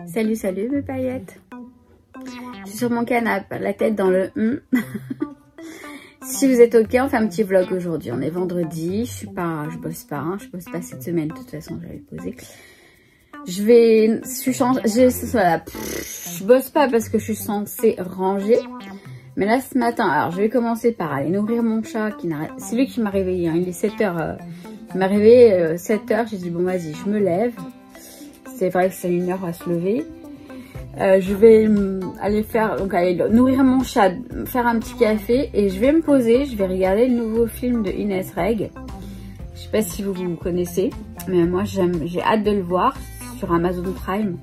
Salut, salut mes paillettes. Je suis sur mon canapé, la tête dans le Si vous êtes ok, on fait un petit vlog aujourd'hui. On est vendredi, je bosse pas cette semaine. De toute façon, j'avais posé. Je bosse pas parce que je suis censée ranger. Mais là, ce matin, alors je vais commencer par aller nourrir mon chat. C'est lui qui m'a réveillé, hein. Il est 7 h. Il m'a réveillé 7 h. J'ai dit, bon, vas-y, je me lève. C'est vrai que c'est 1 heure à se lever. Je vais aller nourrir mon chat, faire un petit café et je vais me poser. Je vais regarder le nouveau film de Inès Reg. Je sais pas si vous connaissez, mais moi j'ai hâte de le voir sur Amazon Prime.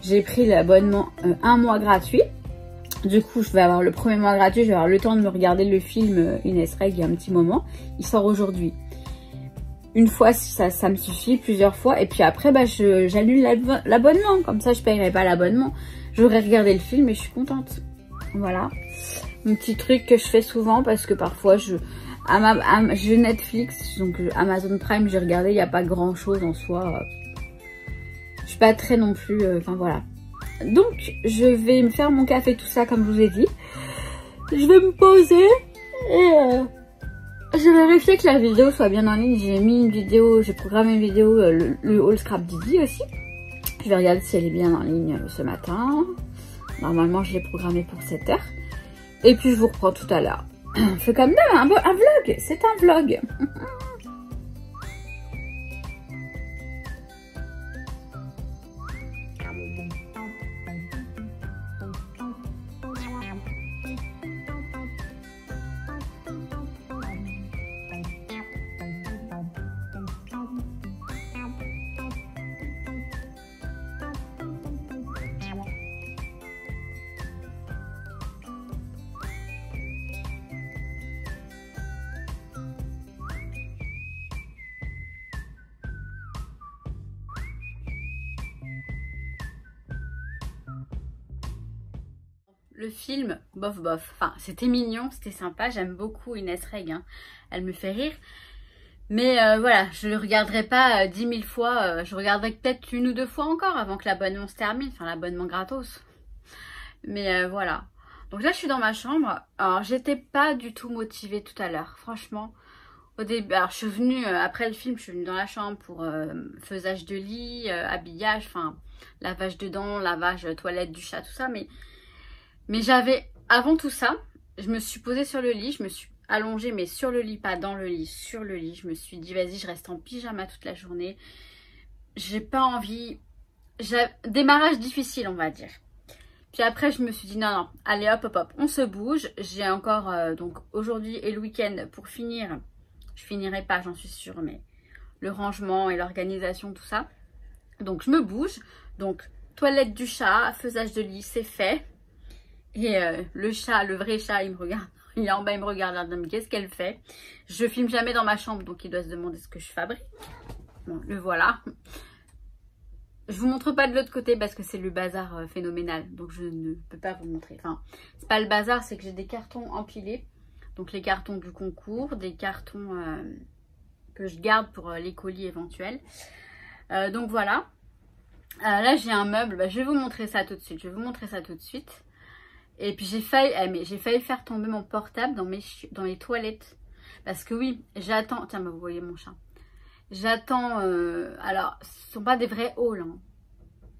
J'ai pris l'abonnement 1 mois gratuit. Du coup, je vais avoir le premier mois gratuit. Je vais avoir le temps de me regarder le film Inès Reg il y a un petit moment. Il sort aujourd'hui. Une fois, ça me suffit, plusieurs fois. Et puis après, j'annule l'abonnement. Comme ça, je ne paierai pas l'abonnement. J'aurais regardé le film et je suis contente. Voilà. Un petit truc que je fais souvent parce que parfois, j'ai Netflix. Donc Amazon Prime, j'ai regardé. Il n'y a pas grand chose en soi. Je suis pas très non plus. Enfin voilà. Donc, je vais me faire mon café, tout ça, comme je vous ai dit. Je vais me poser et... je vais vérifier que la vidéo soit bien en ligne. J'ai programmé une vidéo, le haul scrap Didi aussi. Je vais regarder si elle est bien en ligne ce matin. Normalement, je l'ai programmée pour 7 h. Et puis, je vous reprends tout à l'heure. On fait comme d'hab, un vlog. C'est un vlog. Le film, bof bof. Enfin, c'était mignon, c'était sympa. J'aime beaucoup Inès Reg. Hein. Elle me fait rire. Mais voilà, je le regarderai pas 10 000 fois. Je regarderai peut-être 1 ou 2 fois encore avant que l'abonnement se termine. Enfin, l'abonnement gratos. Mais voilà. Donc là, je suis dans ma chambre. Alors, j'étais pas du tout motivée tout à l'heure. Franchement, au début, alors je suis venue, après le film, je suis venue dans la chambre pour faisage de lit, habillage, enfin, lavage de dents, lavage toilette du chat, tout ça. Mais j'avais, avant tout ça, je me suis posée sur le lit, je me suis allongée, mais sur le lit, pas dans le lit, sur le lit. Je me suis dit, vas-y, je reste en pyjama toute la journée. J'ai pas envie. Démarrage difficile, on va dire. Puis après, je me suis dit, non, allez, hop, hop, hop, on se bouge. J'ai encore, donc, aujourd'hui et le week-end pour finir. Je finirai pas, j'en suis sûre, mais le rangement et l'organisation, tout ça. Donc, je me bouge. Donc, toilette du chat, faisage de lit, c'est fait. Et le chat, le vrai chat, il me regarde. Il est en bas, il me regarde. Mais qu'est-ce qu'elle fait? Je filme jamais dans ma chambre, donc il doit se demander ce que je fabrique. Bon, le voilà. Je vous montre pas de l'autre côté parce que c'est le bazar phénoménal. Donc je ne peux pas vous montrer. Enfin, c'est pas le bazar, c'est que j'ai des cartons empilés. Donc les cartons du concours, des cartons que je garde pour les colis éventuels. Donc voilà. Là, j'ai un meuble. Je vais vous montrer ça tout de suite. Et puis j'ai failli faire tomber mon portable dans les toilettes. Parce que oui, j'attends. Tiens, vous voyez mon chat. J'attends. Alors, ce ne sont pas des vrais hauls. Hein.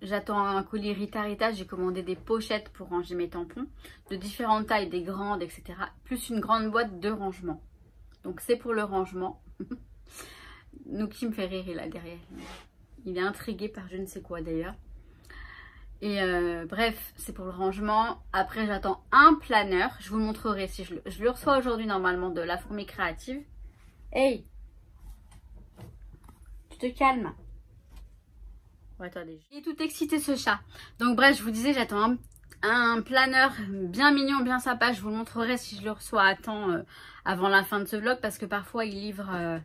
J'attends un colis Rita Rita. J'ai commandé des pochettes pour ranger mes tampons. De différentes tailles, des grandes, etc. Plus une grande boîte de rangement. Donc c'est pour le rangement. Nouki me fait rire là derrière. Il est intrigué par je ne sais quoi d'ailleurs. Et bref, c'est pour le rangement. Après, j'attends un planeur. Je vous le montrerai si je le reçois aujourd'hui normalement de La Fourmi Créative. Hey, tu te calmes. Oh, attendez, il est tout excité ce chat. Donc bref, je vous disais, j'attends un planeur bien mignon, bien sympa. Je vous le montrerai si je le reçois à temps avant la fin de ce vlog. Parce que parfois, il livre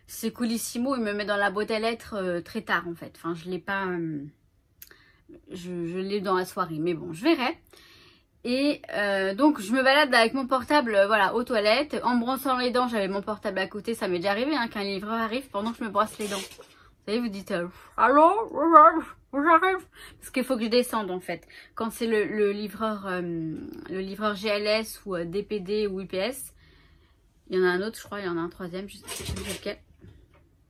ses Colissimo. Il me met dans la boîte à lettres très tard en fait. Enfin, je ne l'ai pas... Je l'ai dans la soirée, mais bon, je verrai. Et donc, je me balade avec mon portable, voilà, aux toilettes. En me brossant les dents, j'avais mon portable à côté. Ça m'est déjà arrivé hein, qu'un livreur arrive pendant que je me brosse les dents. Vous savez, vous dites allô, j'arrive. Parce qu'il faut que je descende en fait. Quand c'est le livreur GLS ou DPD ou UPS, il y en a un autre, je crois, il y en a un troisième, je sais plus lequel.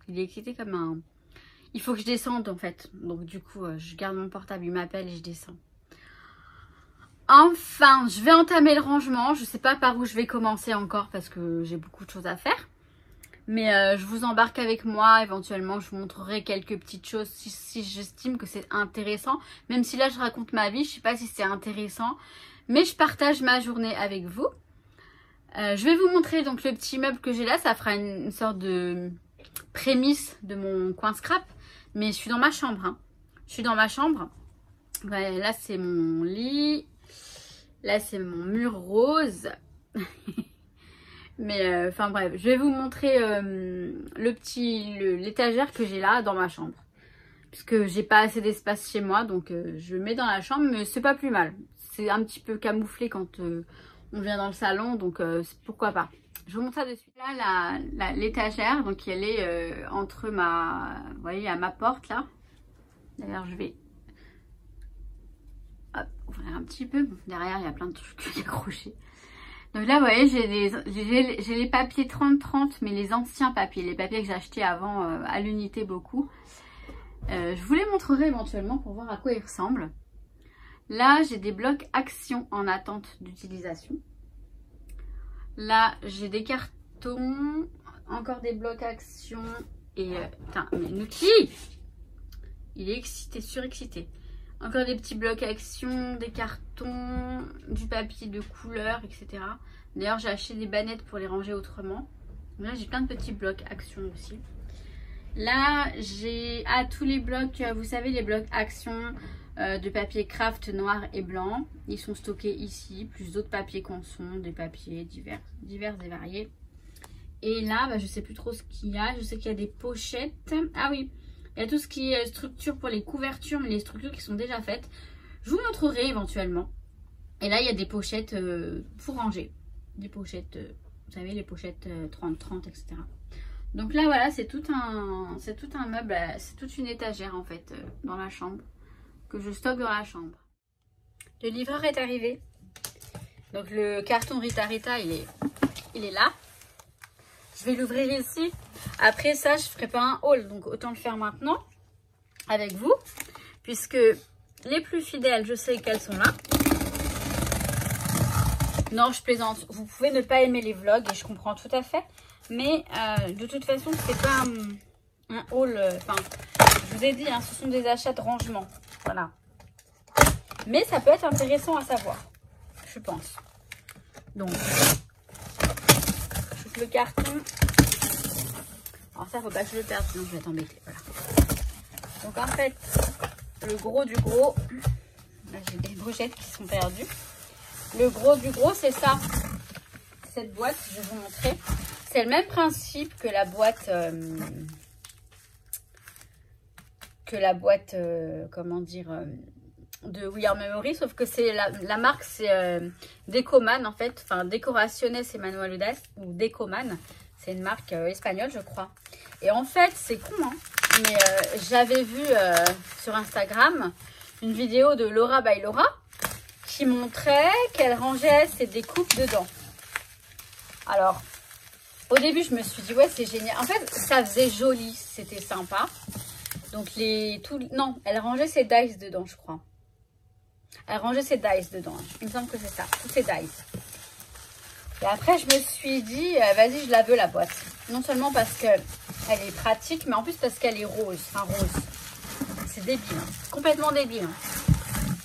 Il est excité comme un... Il faut que je descende en fait. Donc du coup, je garde mon portable, il m'appelle et je descends. Enfin, je vais entamer le rangement. Je sais pas par où je vais commencer encore parce que j'ai beaucoup de choses à faire. Mais je vous embarque avec moi. Éventuellement, je vous montrerai quelques petites choses si j'estime que c'est intéressant. Même si là, je raconte ma vie, je sais pas si c'est intéressant. Mais je partage ma journée avec vous. Je vais vous montrer donc le petit meuble que j'ai là. Ça fera une sorte de prémisse de mon coin scrap. Mais je suis dans ma chambre. Hein. Je suis dans ma chambre. Ouais, là, c'est mon lit. Là, c'est mon mur rose. Mais enfin bref, je vais vous montrer l'étagère que j'ai là dans ma chambre. Puisque j'ai pas assez d'espace chez moi. Donc je le mets dans la chambre. Mais c'est pas plus mal. C'est un petit peu camouflé quand... on vient dans le salon, donc pourquoi pas. Je vous montre ça de suite. Là, l'étagère, donc elle est entre ma... Vous voyez, à ma porte, là. D'ailleurs, je vais ouvrir un petit peu. Bon, derrière, il y a plein de trucs accrochés. Donc là, vous voyez, j'ai les papiers 30-30, mais les anciens papiers. Les papiers que j'ai achetés avant à l'unité, beaucoup. Je vous les montrerai éventuellement pour voir à quoi ils ressemblent. Là, j'ai des blocs actions en attente d'utilisation. Là, j'ai des cartons, encore des blocs actions. Et putain, mais Nuki, il est excité, surexcité. Encore des petits blocs actions, des cartons, du papier de couleur, etc. D'ailleurs, j'ai acheté des bannettes pour les ranger autrement. Là, j'ai plein de petits blocs actions aussi. Là, j'ai tous les blocs, vous savez, les blocs actions de papier craft noir et blanc. Ils sont stockés ici, plus d'autres papiers conçons, des papiers divers et variés. Et là, bah, je sais plus trop ce qu'il y a. Je sais qu'il y a des pochettes. Ah oui, il y a tout ce qui est structure pour les couvertures, mais les structures qui sont déjà faites. Je vous montrerai éventuellement. Et là, il y a des pochettes pour ranger. Des pochettes, vous savez, les pochettes 30-30, etc. Donc là, voilà, c'est tout un meuble, c'est toute une étagère en fait, dans la chambre. Que je stocke dans la chambre. Le livreur est arrivé. Donc le carton Rita Rita, il est là. Je vais l'ouvrir ici. Après ça, je ne ferai pas un haul. Donc autant le faire maintenant avec vous. Puisque les plus fidèles, je sais qu'elles sont là. Non, je plaisante. Vous pouvez ne pas aimer les vlogs et je comprends tout à fait. Mais de toute façon, c'est pas un haul. Enfin, je vous ai dit, hein, ce sont des achats de rangement. Voilà. Mais ça peut être intéressant à savoir, je pense. Donc, j'ouvre le carton. Alors ça, faut pas que je le perde, sinon je vais être embêtée. Voilà. Donc en fait, le gros du gros, là j'ai des brochettes qui sont perdues. Le gros du gros, c'est ça. Cette boîte, je vais vous montrer. C'est le même principe que la boîte... comment dire, de We Are Memory, sauf que c'est la marque, c'est Decoman en fait, enfin Decoraciones et Manualidades, ou Decoman, c'est une marque espagnole je crois. Et en fait c'est con, hein, mais j'avais vu sur Instagram une vidéo de Laura by Laura qui montrait qu'elle rangeait ses découpes dedans. Alors au début je me suis dit ouais c'est génial, en fait ça faisait joli, c'était sympa. Donc non, elle rangeait ses dice dedans, je crois. Elle rangeait ses dice dedans. Il me semble que c'est ça, tous ses dice. Et après, je me suis dit, vas-y, je la veux la boîte. Non seulement parce qu'elle est pratique, mais en plus parce qu'elle est rose. Enfin, rose. C'est débile, hein. Complètement débile. Hein.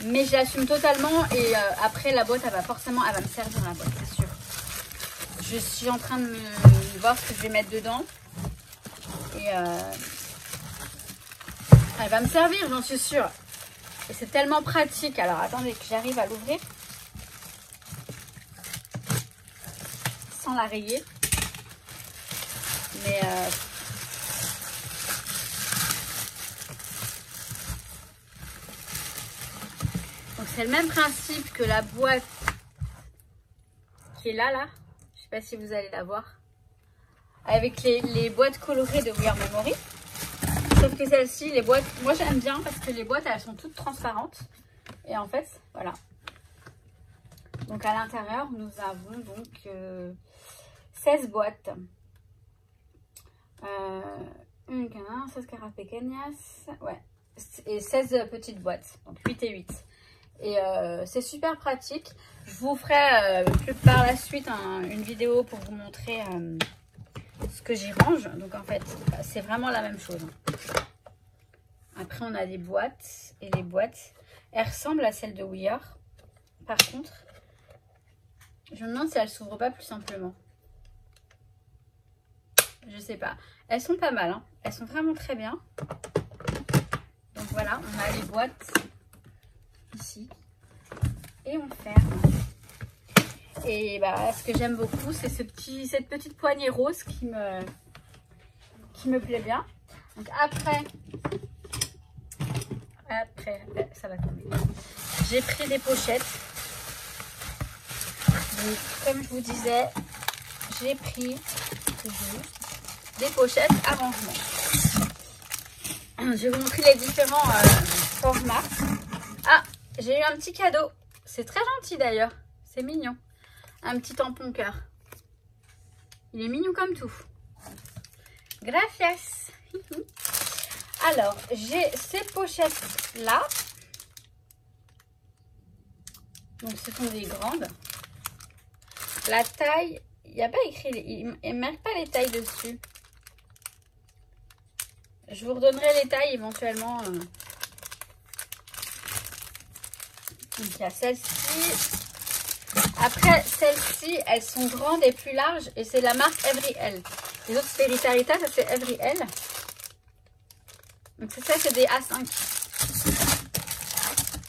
Mais je l'assume totalement. Et après, la boîte, elle va me servir la boîte, c'est sûr. Je suis en train de voir ce que je vais mettre dedans. Et... elle va me servir, j'en suis sûre. Et c'est tellement pratique. Alors, attendez que j'arrive à l'ouvrir. Sans la rayer. Mais... donc, c'est le même principe que la boîte qui est là. Je sais pas si vous allez la voir. Avec les boîtes colorées de We Are Memory. Sauf que celle-ci, les boîtes, moi j'aime bien parce que les boîtes, elles sont toutes transparentes. Et en fait, voilà. Donc à l'intérieur, nous avons donc 16 boîtes. 16 caras pequeñas. Ouais. Et 16 petites boîtes. Donc 8 et 8. Et c'est super pratique. Je vous ferai plus par la suite une vidéo pour vous montrer ce que j'y range. Donc en fait, c'est vraiment la même chose. Après, on a des boîtes. Et les boîtes, elles ressemblent à celles de We Are. Par contre, je me demande si elles s'ouvrent pas plus simplement. Je sais pas. Elles sont pas mal. Hein. Elles sont vraiment très bien. Donc voilà, on a les boîtes ici. Et on ferme. Et bah, ce que j'aime beaucoup, c'est cette petite poignée rose qui me plaît bien. Donc après, ça va tomber. J'ai pris des pochettes. Donc, comme je vous disais, j'ai pris des pochettes à rangement. Je vais vous montrer les différents formats. Ah, j'ai eu un petit cadeau. C'est très gentil d'ailleurs. C'est mignon. Un petit tampon cœur. Il est mignon comme tout. Gracias. Alors, j'ai ces pochettes-là. Donc, ce sont des grandes. La taille, il n'y a pas écrit, il ne marque pas les tailles dessus. Je vous redonnerai les tailles éventuellement. Donc, il y a celle-ci. Après, celles-ci, elles sont grandes et plus larges. Et c'est la marque Every-Elle. Les autres, c'est Ritarita, ça c'est Every-Elle. Donc, ça, c'est des A5.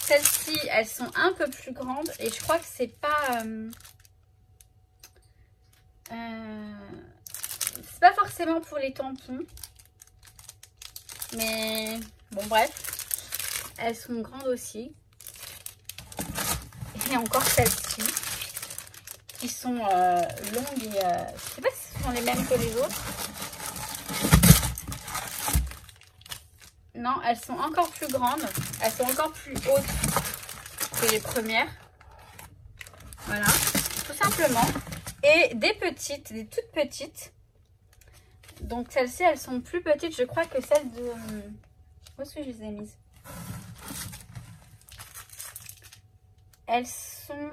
Celles-ci, elles sont un peu plus grandes. Et je crois que c'est pas... c'est pas forcément pour les tampons. Mais bon, bref. Elles sont grandes aussi. Et encore celles-ci. Qui sont longues et... je sais pas si ce sont les mêmes que les autres. Non, elles sont encore plus grandes. Elles sont encore plus hautes que les premières. Voilà, tout simplement. Et des petites, des toutes petites. Donc celles-ci, elles sont plus petites, je crois, que celles de... Où est-ce que je les ai mises? Elles sont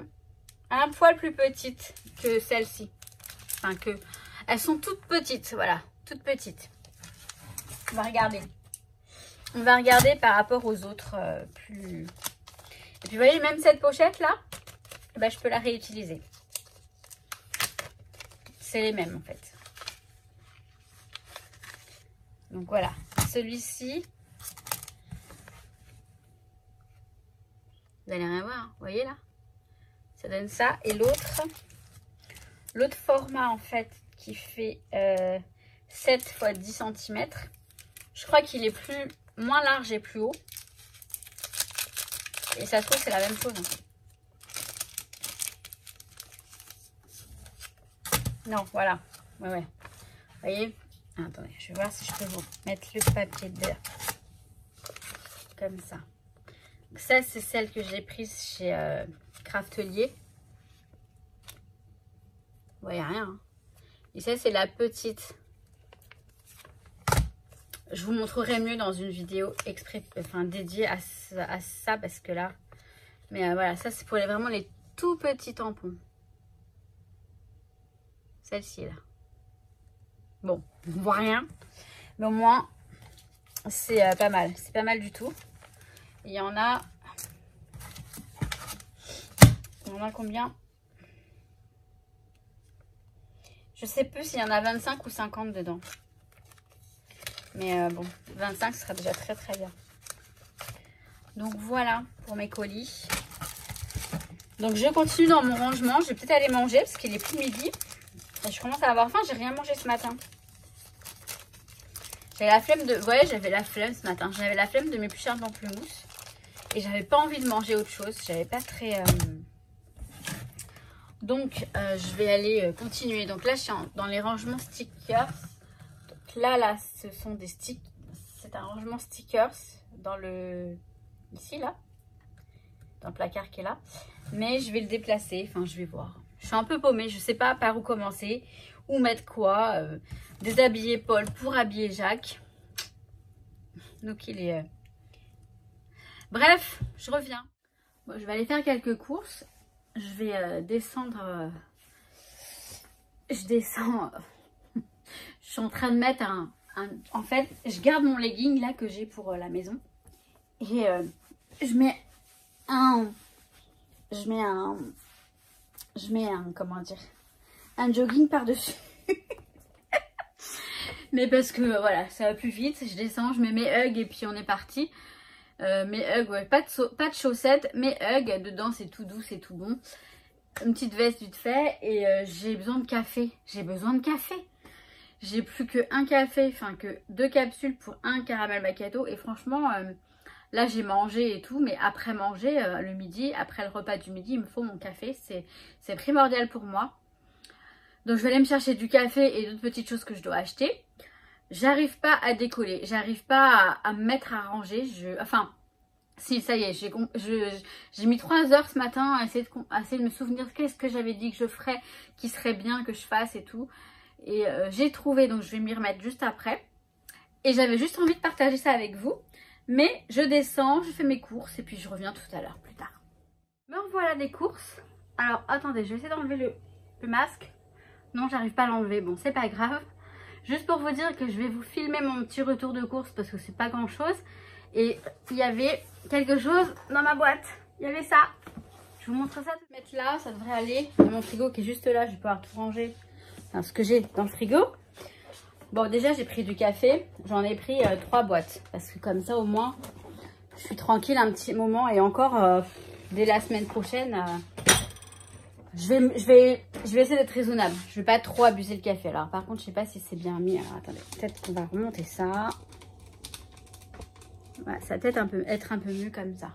un poil plus petites que celles-ci. Enfin que... Elles sont toutes petites, voilà, toutes petites. On va regarder. On va regarder par rapport aux autres plus... Et puis vous voyez, même cette pochette-là, ben, je peux la réutiliser. C'est les mêmes en fait. Donc voilà, celui-ci, vous allez rien voir, hein, vous voyez là, ça donne ça. Et l'autre format en fait qui fait 7 x 10 cm, je crois qu'il est moins large et plus haut. Et ça se trouve c'est la même chose. Hein. Non, voilà, ouais. Vous voyez? Attendez, je vais voir si je peux vous mettre le papier dedans. Comme ça. Donc ça, c'est celle que j'ai prise chez Craftelier. Vous voyez rien. Hein. Et ça, c'est la petite. Je vous montrerai mieux dans une vidéo dédiée à ça parce que là... Mais voilà, ça, c'est pour vraiment les tout petits tampons. Celle-ci, là. Bon, on ne voit rien. Mais au moins, c'est pas mal. C'est pas mal du tout. Il y en a... Il y en a combien? Je sais plus s'il y en a 25 ou 50 dedans. Mais bon, 25, ce sera déjà très très bien. Donc voilà pour mes colis. Donc je continue dans mon rangement. Je vais peut-être aller manger parce qu'il est plus midi. Et je commence à avoir faim. J'ai rien mangé ce matin. J'avais la flemme de... Vous voyez, j'avais la flemme ce matin. J'avais la flemme de m'éplucher un pamplemousse. Et j'avais pas envie de manger autre chose. J'avais pas très... Donc, je vais aller continuer. Donc là, je suis dans les rangements stickers. Donc là, ce sont des sticks. c'est un rangement stickers dans le... Ici, là. Dans le placard qui est là. Mais je vais le déplacer. Enfin, je vais voir. Je suis un peu paumée. Je sais pas par où commencer. Où mettre quoi. Déshabiller Paul pour habiller Jacques. Donc, il est... Bref, je reviens. Bon, je vais aller faire quelques courses. Je vais descendre... Je descends... Je suis en train de mettre un... En fait, je garde mon legging là que j'ai pour la maison. Et je mets un... Comment dire? Un jogging par-dessus. Mais parce que voilà, ça va plus vite. Je descends, je mets mes Uggs et puis on est parti. Mes Uggs, ouais, pas de chaussettes. Mes Uggs, dedans c'est tout doux, c'est tout bon. Une petite veste vite fait. Et j'ai besoin de café. J'ai besoin de café. J'ai plus que un café, enfin que 2 capsules pour un caramel macchiato. Et franchement, là j'ai mangé et tout. Mais après manger, le midi, après le repas du midi, il me faut mon café. C'est primordial pour moi. Donc je vais aller me chercher du café et d'autres petites choses que je dois acheter. J'arrive pas à décoller. J'arrive pas à me mettre à ranger. Enfin, si, ça y est. J'ai mis 3 heures ce matin à essayer de me souvenir qu'est-ce que j'avais dit que je ferais, qui serait bien que je fasse et tout. Et j'ai trouvé, donc je vais m'y remettre juste après. Et j'avais juste envie de partager ça avec vous. Mais je descends, je fais mes courses et puis je reviens tout à l'heure, plus tard. Me revoilà des courses. Alors, attendez, je vais essayer d'enlever le masque. Non, j'arrive pas à l'enlever. Bon, c'est pas grave. Juste pour vous dire que je vais vous filmer mon petit retour de course parce que c'est pas grand chose. Et il y avait quelque chose dans ma boîte. Il y avait ça. Je vous montre ça. Mettre là, ça devrait aller. Il y a mon frigo qui est juste là. Je vais pouvoir tout ranger. Enfin, ce que j'ai dans le frigo. Bon, déjà, j'ai pris du café. J'en ai pris 3 boîtes. Parce que comme ça, au moins, je suis tranquille un petit moment. Et encore, dès la semaine prochaine, je vais essayer d'être raisonnable. Je vais pas trop abuser le café. Alors, par contre, je sais pas si c'est bien mis. Alors, attendez. Peut-être qu'on va remonter ça. Ouais, ça va peut-être être un peu mieux comme ça.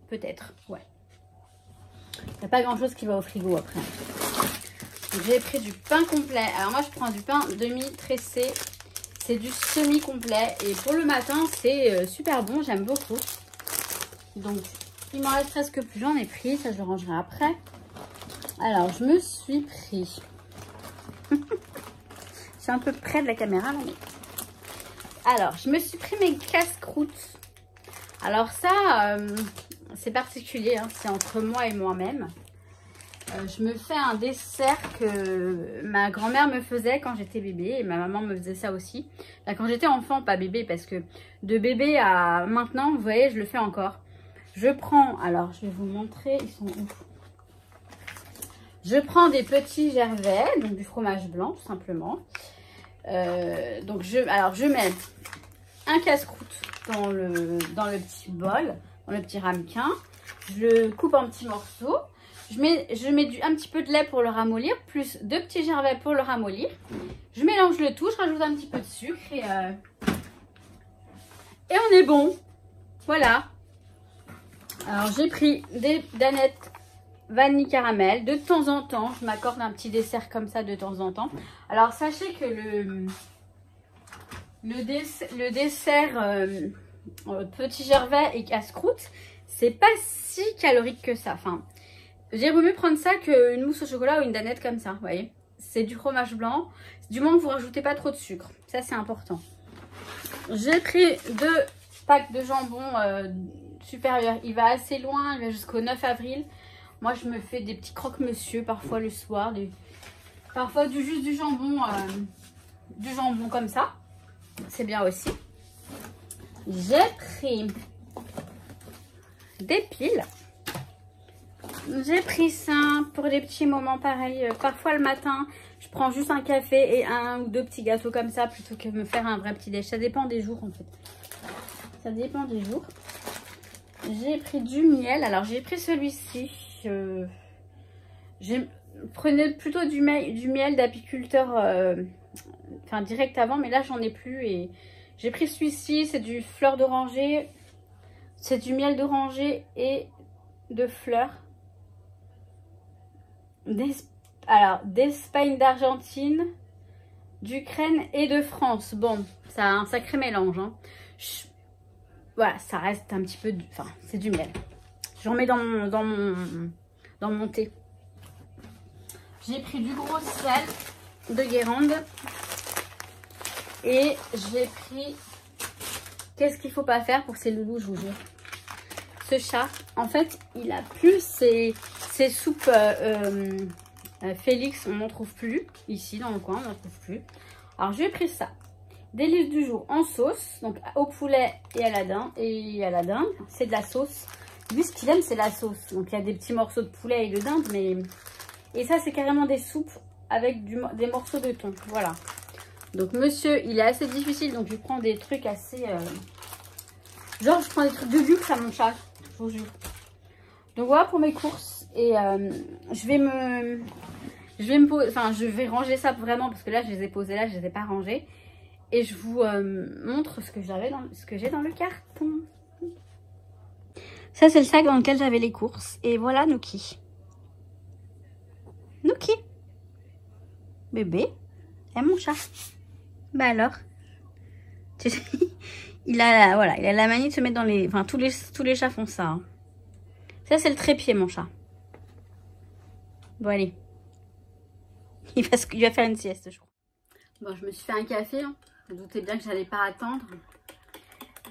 Peut-être, ouais. Il n'y a pas grand-chose qui va au frigo après. J'ai pris du pain complet. Alors moi, je prends du pain demi-tressé. C'est du semi-complet. Et pour le matin, c'est super bon. J'aime beaucoup. Donc, il m'en reste presque plus. J'en ai pris. Ça, je le rangerai après. Alors, je me suis pris... je suis un peu près de la caméra, là, mais... Alors, je me suis pris mes casse-croûtes. Alors ça, c'est particulier. Hein. C'est entre moi et moi-même. Je me fais un dessert que ma grand-mère me faisait quand j'étais bébé. Et ma maman me faisait ça aussi. Enfin, quand j'étais enfant, pas bébé. Parce que de bébé à maintenant, vous voyez, je le fais encore. Je prends... Alors, je vais vous montrer. Ils sont où? Je prends des petits gervais. Donc du fromage blanc, tout simplement. Donc, je mets un casse-croûte dans le petit bol. Dans le petit ramequin. Je le coupe en petits morceaux. Je mets un petit peu de lait pour le ramollir, plus 2 petits gervais pour le ramollir. Je mélange le tout, je rajoute un petit peu de sucre et on est bon. Voilà. Alors j'ai pris des danettes vanille caramel. De temps en temps, je m'accorde un petit dessert comme ça de temps en temps. Alors sachez que le dessert petit gervais et casse-croûte, c'est pas si calorique que ça. Enfin, j'ai mieux prendre ça qu'une mousse au chocolat ou une danette comme ça, vous voyez. C'est du fromage blanc, du moment que vous rajoutez pas trop de sucre. Ça, c'est important. J'ai pris 2 packs de jambon supérieur. Il va assez loin, il va jusqu'au 9 avril. Moi, je me fais des petits croque-monsieur parfois le soir. Parfois, juste du jambon comme ça. C'est bien aussi. J'ai pris des piles. J'ai pris ça pour des petits moments pareils. Parfois le matin, je prends juste un café et 1 ou 2 petits gâteaux comme ça plutôt que de me faire un vrai petit déj. Ça dépend des jours en fait. Ça dépend des jours. J'ai pris du miel. Alors j'ai pris celui-ci. Je prenais plutôt du miel d'apiculteur enfin direct avant. Mais là j'en ai plus. Et j'ai pris celui-ci. C'est du fleur d'oranger. C'est du miel d'oranger et de fleurs. D'Espagne d'Argentine, d'Ukraine et de France. Bon, ça a un sacré mélange. Hein. Voilà, ça reste un petit peu... Enfin, c'est du miel. J'en mets dans mon thé. J'ai pris du gros sel de Guérande. Et j'ai pris... Qu'est-ce qu'il faut pas faire pour ces loulous, je vous jure. Ce chat, en fait, il a plus ses soupes Félix, on n'en trouve plus. Ici, dans le coin, on n'en trouve plus. Alors, j'ai pris ça. Délice du jour en sauce, donc au poulet et à la dinde. C'est de la sauce. Lui, ce qu'il aime, c'est la sauce. Donc, il y a des petits morceaux de poulet et de dinde, mais... Et ça, c'est carrément des soupes avec des morceaux de thon. Voilà. Donc, monsieur, il est assez difficile, donc je prends des trucs assez... Genre, je prends des trucs de luxe à mon chat, je vous jure. Donc, voilà pour mes courses. Et je vais ranger ça vraiment, parce que là, je les ai posés là, je les ai pas rangés. Et je vous montre ce que j'ai dans le carton. Ça, c'est le sac dans lequel j'avais les courses. Et voilà Nookie. Nookie. Bébé. Et mon chat. Bah alors. il a la manie de se mettre dans les... Enfin, tous les chats font ça. Hein. Ça, c'est le trépied, mon chat. Bon, allez. Il va faire une sieste, je crois. Bon, je me suis fait un café. Hein. Je me doutais bien que j'allais pas attendre.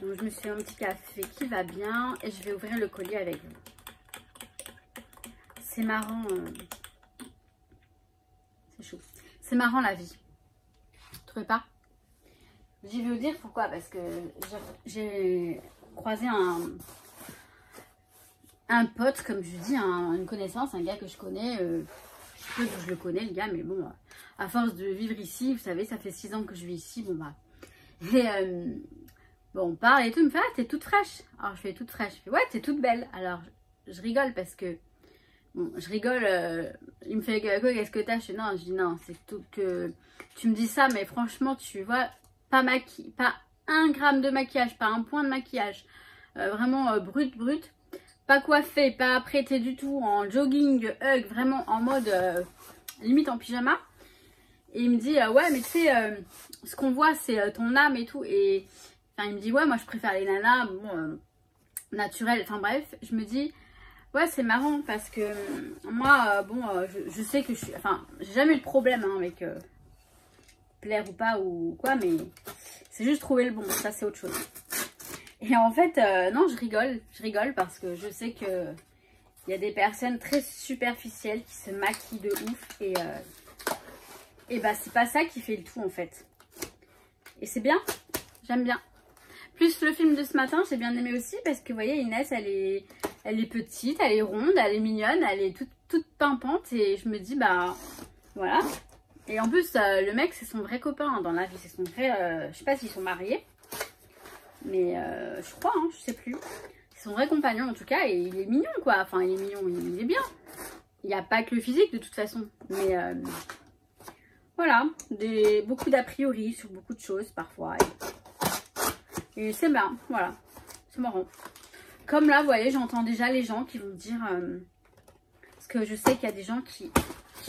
Donc, je me suis fait un petit café qui va bien. Et je vais ouvrir le colis avec vous. C'est marrant. C'est chaud. C'est marrant, la vie. Vous trouvez pas? Je vais vous dire pourquoi. Parce que j'ai croisé un pote, comme je dis, une connaissance, un gars que je connais. Je le connais, le gars, mais bon, à force de vivre ici, vous savez, ça fait 6 ans que je vis ici, bon bah. Et bon, on parle et tout, il me fait, ah, t'es toute fraîche. Alors je fais toute fraîche, je fais, ouais, t'es toute belle. Alors je rigole parce que, bon, je rigole, il me fait, qu'est-ce que t'as? Je fais, non, je dis, non, c'est tout que, tu me dis ça, mais franchement, tu vois, pas 1 gramme de maquillage, pas un point de maquillage, vraiment brut. Pas coiffé, pas apprêté du tout, en jogging, hug, vraiment en mode limite en pyjama. Et il me dit, ouais, mais tu sais, ce qu'on voit, c'est ton âme et tout. Et enfin, il me dit, ouais, moi je préfère les nanas, bon, naturelles. Enfin bref, je me dis, ouais, c'est marrant parce que moi, bon, je sais que je suis. Enfin, j'ai jamais eu de problème hein, avec plaire ou pas ou quoi, mais c'est juste trouver le bon, ça c'est autre chose. Et en fait, non, je rigole parce que je sais que il y a des personnes très superficielles qui se maquillent de ouf et bah c'est pas ça qui fait le tout en fait. Et c'est bien, j'aime bien. Plus le film de ce matin, j'ai bien aimé aussi parce que vous voyez Inès, elle est petite, elle est ronde, elle est mignonne, elle est toute pimpante et je me dis bah voilà. Et en plus, le mec c'est son vrai copain hein, dans la vie, c'est son vrai, je sais pas s'ils sont mariés. Mais je crois, hein, je sais plus. C'est son vrai compagnon en tout cas et il est mignon quoi. Enfin il est mignon, il est bien. Il n'y a pas que le physique de toute façon. Mais voilà, beaucoup d'a priori sur beaucoup de choses parfois. Et c'est bien, voilà. C'est marrant. Comme là, vous voyez, j'entends déjà les gens qui vont dire... parce que je sais qu'il y a des gens qui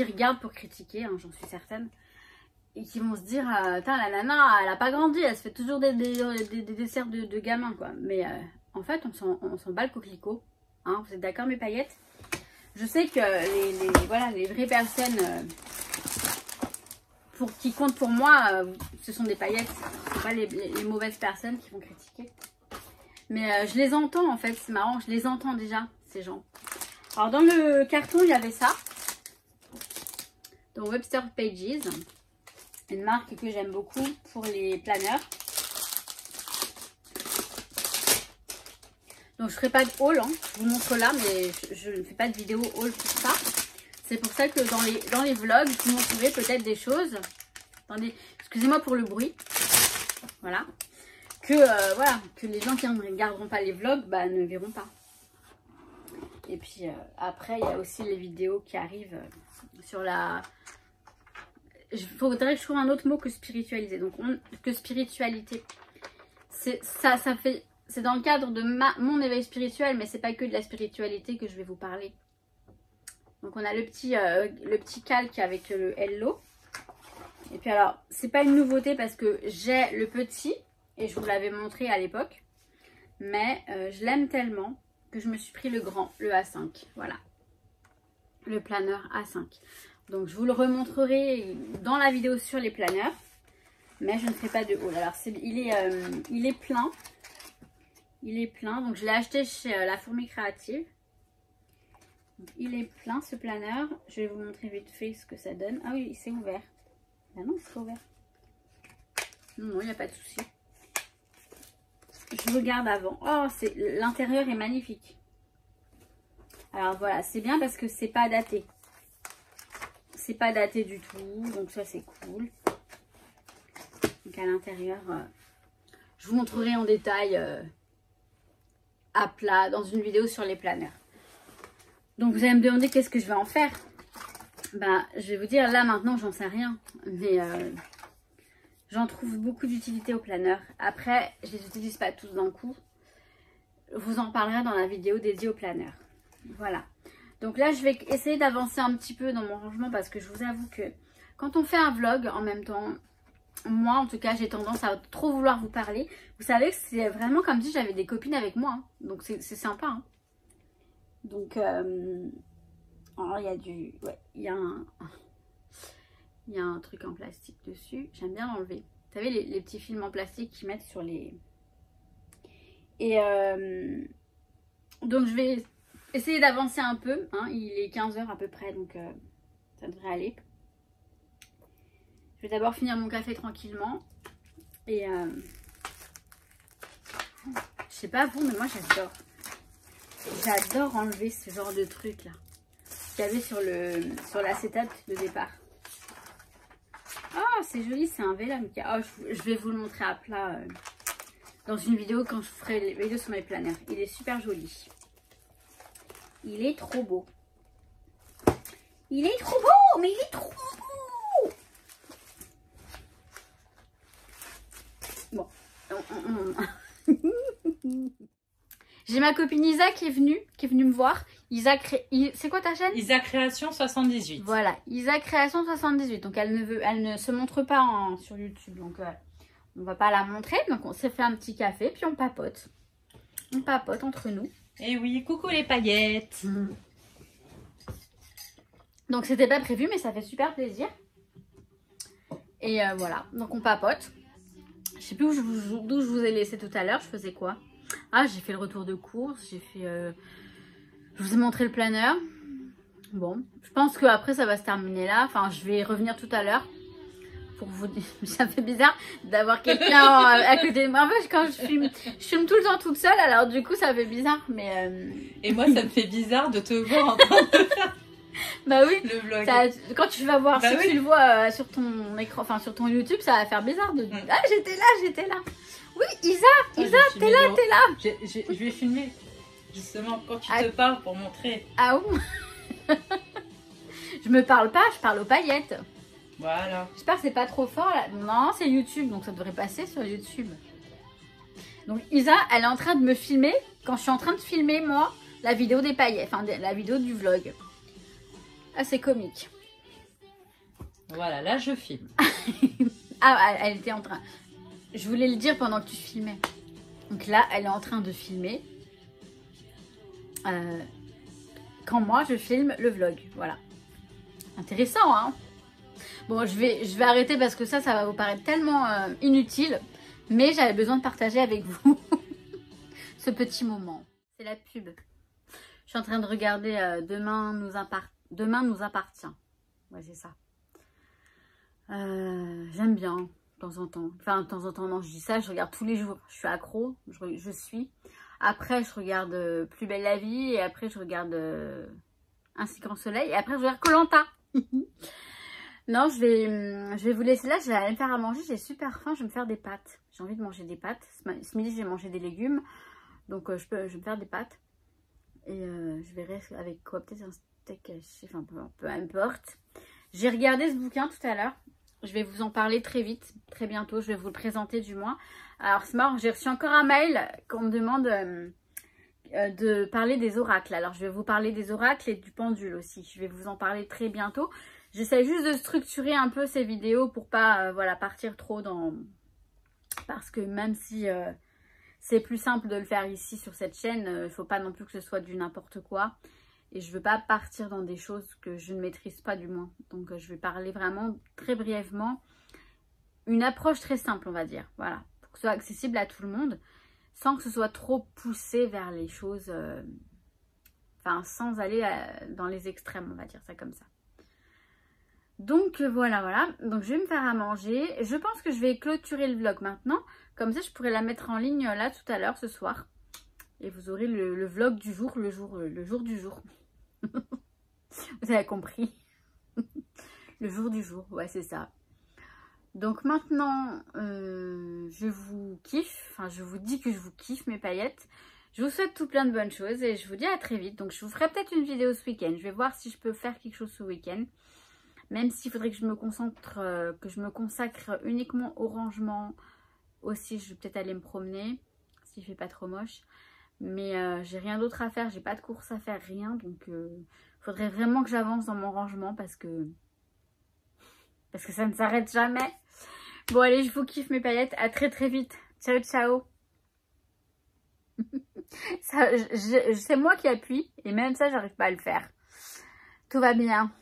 regardent pour critiquer, hein, j'en suis certaine. Et qui vont se dire, putain la nana, elle a pas grandi, elle se fait toujours des desserts de gamins quoi. Mais en fait, on s'en bat le coquelicot. Hein, vous êtes d'accord mes paillettes? Je sais que voilà, les vraies personnes qui comptent pour moi, ce sont des paillettes. Ce sont pas les mauvaises personnes qui vont critiquer. Mais je les entends en fait, c'est marrant, je les entends déjà, ces gens. Alors dans le carton, il y avait ça. Donc Webster Pages. Une marque que j'aime beaucoup pour les planeurs. Donc je ferai pas de haul, hein. Je vous montre là, mais je ne fais pas de vidéo haul pour ça. C'est pour ça que dans les vlogs, je vous montrerai peut-être des choses. Attendez, excusez-moi pour le bruit. Voilà. Voilà, que les gens qui ne regarderont pas les vlogs, bah, ne verront pas. Et puis après, il y a aussi les vidéos qui arrivent sur la... Il faudrait que je trouve un autre mot que spiritualiser. Donc, que spiritualité. C'est dans le cadre de mon éveil spirituel, mais c'est pas que de la spiritualité que je vais vous parler. Donc, on a le petit calque avec le Hello. Et puis alors, c'est pas une nouveauté parce que j'ai le petit et je vous l'avais montré à l'époque. Mais je l'aime tellement que je me suis pris le grand, le A5. Voilà. Le planeur A5. Donc je vous le remontrerai dans la vidéo sur les planeurs. Mais je ne ferai pas de haul. Alors il est plein. Il est plein. Donc je l'ai acheté chez La Fourmi Créative. Donc, il est plein ce planeur. Je vais vous montrer vite fait ce que ça donne. Ah oui, c'est ouvert. Ah non, c'est pas ouvert. Non, il n'y a pas de souci. Je regarde avant. Oh, l'intérieur est magnifique. Alors voilà, c'est bien parce que c'est pas daté. C'est pas daté du tout. Donc ça, c'est cool. Donc à l'intérieur, je vous montrerai en détail à plat dans une vidéo sur les planeurs. Donc vous allez me demander qu'est-ce que je vais en faire. Ben, je vais vous dire, là maintenant, j'en sais rien. Mais j'en trouve beaucoup d'utilité au planeur. Après, je les utilise pas tous d'un coup. Je vous en parlerai dans la vidéo dédiée au planeur. Voilà. Donc là, je vais essayer d'avancer un petit peu dans mon rangement parce que je vous avoue que quand on fait un vlog en même temps, moi en tout cas, j'ai tendance à trop vouloir vous parler. Vous savez que c'est vraiment comme si j'avais des copines avec moi. Hein. Donc c'est sympa. Hein. Donc, oh, il y a du... Ouais, il y a un truc en plastique dessus. J'aime bien l'enlever. Vous savez, les petits films en plastique qu'ils mettent sur les... Et donc, je vais essayer d'avancer un peu. Hein. Il est 15 h à peu près, donc ça devrait aller. Je vais d'abord finir mon café tranquillement. Et je sais pas vous, mais moi, j'adore. J'adore enlever ce genre de truc là qu'il y avait sur l'acétate de départ. Oh, c'est joli, c'est un vélum. Oh, je vais vous le montrer à plat dans une vidéo quand je ferai les vidéos sur mes planeurs. Il est super joli. Il est trop beau. Il est trop beau, mais il est trop beau. Bon. J'ai ma copine Isa qui est venue me voir. Isa, c'est quoi ta chaîne? Isa Création 78. Voilà, Isa Création 78. Donc elle ne se montre pas sur YouTube. Donc on va pas la montrer. Donc on s'est fait un petit café, puis on papote. On papote entre nous. Et oui, coucou les paillettes. Donc c'était pas prévu, mais ça fait super plaisir. Et voilà, donc on papote. Je sais plus d'où je vous ai laissé tout à l'heure. Je faisais quoi? Ah, j'ai fait le retour de course, j'ai fait... je vous ai montré le planeur. Bon, je pense qu'après ça va se terminer là. Enfin, je vais revenir tout à l'heure pour vous dire. Ça fait bizarre d'avoir quelqu'un à côté de moi. En fait, quand je filme tout le temps toute seule, alors du coup ça fait bizarre. Mais Et moi, ça me fait bizarre de te voir en train de faire bah oui, le vlog. Quand tu vas voir, bah si oui. tu le vois sur ton écran, enfin sur ton YouTube, ça va faire bizarre de dire ah j'étais là. Oui, Isa, t'es là. Je vais filmer justement quand tu te parles pour montrer. Ah ouh. Je me parle pas, je parle aux paillettes. Voilà. J'espère que c'est pas trop fort là. Non, c'est YouTube, donc ça devrait passer sur YouTube. Donc Isa, elle est en train de me filmer quand je suis en train de filmer moi la vidéo des paillettes, enfin la vidéo du vlog. Ah, c'est comique. Voilà, là je filme. Ah, elle était en train... Je voulais le dire pendant que tu filmais. Donc là, elle est en train de filmer. Quand moi, je filme le vlog. Voilà. Intéressant, hein? Bon, je vais arrêter parce que ça va vous paraître tellement inutile. Mais j'avais besoin de partager avec vous ce petit moment. C'est la pub. Je suis en train de regarder Demain nous appartient. Ouais, c'est ça. J'aime bien. De temps en temps. Enfin, de temps en temps, non, je dis ça, je regarde tous les jours. Je suis accro, je suis. Après, je regarde Plus belle la vie. Et après, je regarde Ainsi grand soleil. Et après, je regarde Koh-Lanta. Non, je vais vous laisser là. Je vais aller me faire à manger. J'ai super faim. Je vais me faire des pâtes. J'ai envie de manger des pâtes. Ce midi, j'ai mangé des légumes. Donc, je vais me faire des pâtes. Et je verrai avec quoi. Peut-être un steak haché. Enfin, peu importe. J'ai regardé ce bouquin tout à l'heure. Je vais vous en parler très vite, très bientôt. Je vais vous le présenter du moins. Alors c'est marrant, j'ai reçu encore un mail qu'on me demande de parler des oracles. Alors je vais vous parler des oracles et du pendule aussi. Je vais vous en parler très bientôt. J'essaie juste de structurer un peu ces vidéos pour pas voilà, partir trop dans... Parce que même si c'est plus simple de le faire ici sur cette chaîne, il ne faut pas non plus que ce soit du n'importe quoi. Et je ne veux pas partir dans des choses que je ne maîtrise pas du moins. Donc je vais parler vraiment très brièvement. Une approche très simple, on va dire. Voilà, pour que ce soit accessible à tout le monde. Sans que ce soit trop poussé vers les choses... Enfin, sans aller dans les extrêmes, on va dire ça comme ça. Donc voilà. Donc je vais me faire à manger. Je pense que je vais clôturer le vlog maintenant. Comme ça, je pourrais la mettre en ligne là tout à l'heure, ce soir. Et vous aurez le vlog du jour, le jour du jour. Vous avez compris. Le jour du jour, ouais, c'est ça. Donc maintenant, je vous kiffe. Enfin, je vous dis que je vous kiffe, mes paillettes. Je vous souhaite tout plein de bonnes choses et je vous dis à très vite. Donc je vous ferai peut-être une vidéo ce week-end. Je vais voir si je peux faire quelque chose ce week-end. Même s'il faudrait que je me consacre uniquement au rangement. Aussi, je vais peut-être aller me promener, s'il fait pas trop moche. Mais j'ai rien d'autre à faire, j'ai pas de course à faire, rien. Donc faudrait vraiment que j'avance dans mon rangement parce que ça ne s'arrête jamais. Bon allez, je vous kiffe mes paillettes, à très très vite. Ciao ciao. C'est moi qui appuie et même ça j'arrive pas à le faire. Tout va bien.